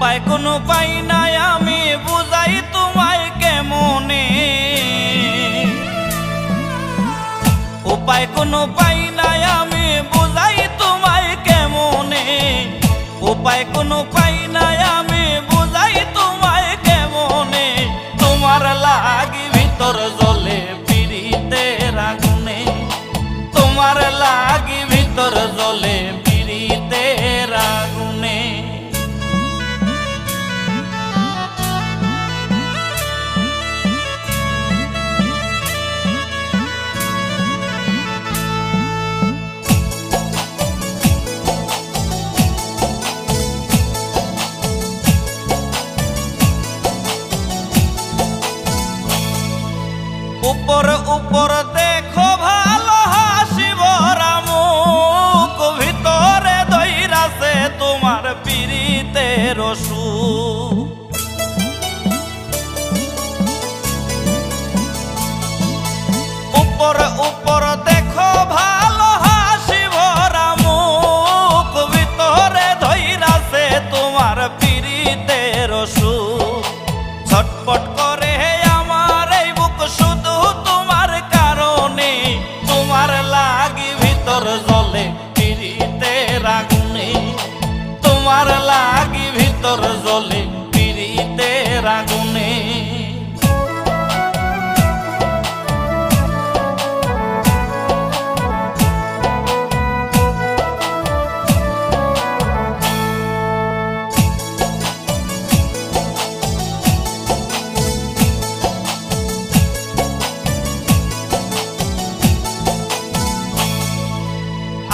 উপায় কোনো পাই নাই আমি বুঝাই তোমায় কেমনে, উপায় কোনো পাই নাই আমি বুঝাই তোমায় কেমনে, উপায় কোনো পাই নাই আমি বুঝাই তোমায় কেমনে। তোমার লাগি ভিতর জ্বলে পিরিতের আগুনে, তোমার লাগি ভিতর জ্বলে পিরিতের আগুনে। উপর উপর দেখো ভালো হাসি ভরা মুখ, ভিতরে দইরাছে তোমার পিরিতের সুখ। উপর উপর দেখো ভালো হাসি ভরা মুখ, ভিতরে দইরাছে তোমার পিরিতের সুখ। ছটপট করে আমার এই বুক শুধু তোমার কারণে, তোমার লাগি ভিতর জ্বলে পিরিতের আগুনে, তোমার লাগি ভিতর জ্বলে পিরিতের আগুনে।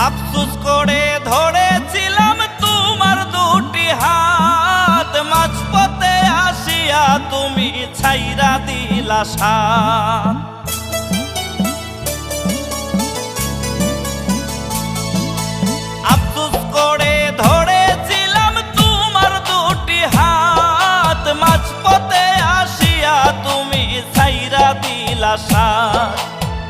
আফসোস করে ধরেছিলাম তোমার দুটি হাত, মাঝপথে আসিয়া তুমি ছাইরা দিলা সাথ। আফসোস করে ধরেছিলাম তোমার দুটি হাত, মাঝপথে আসিয়া তুমি ছাইরা দিলা সাথ।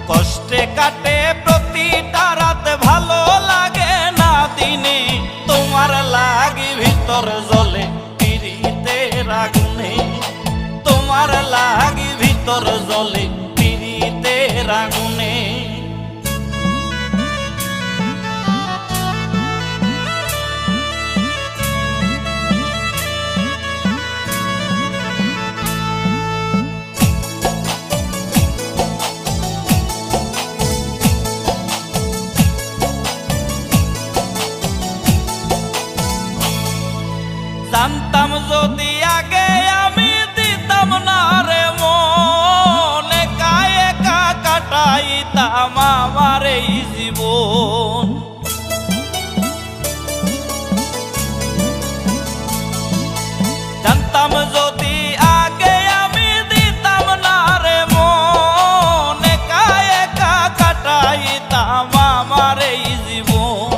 কষ্টে কাটে প্রতিটা রাত ভালো লাগে না দিনে, তোমার লাগি ভিতর জ্বলে পিরিতের আগুনে, তোমার লাগি ভিতর জ্বলে পিরিতের আগুনে। জানতাম যদি আগে আমি দিতাম না রে মন, একা একা কাটাইতাম আমার এই জীবন। জানতাম যদি আগে আমি দিতাম না রে মন, একা একা কাটাইতাম আমার এই জীবন।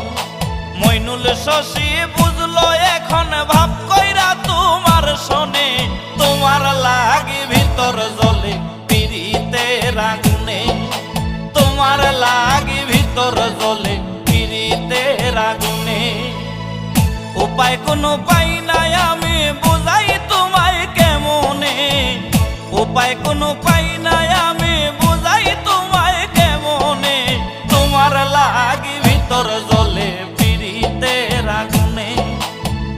মইনুল শশী বুঝলো এখন ভাব কইরা তোমার শোনে, তোমার লাগি ভিতর জ্বলে পিরিতের আগুনে, তোমার লাগি ভিতর জ্বলে পিরিতের আগুনে। উপায় কোনো পাই নাই আমি বুঝাই তোমায় কেমনে, উপায় কোনো পাই নাই আমি বুঝাই তোমায় কেমনে। তোমার লাগি ভিতর জ্বলে পিরিতের আগুনে,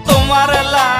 তোমার লাগি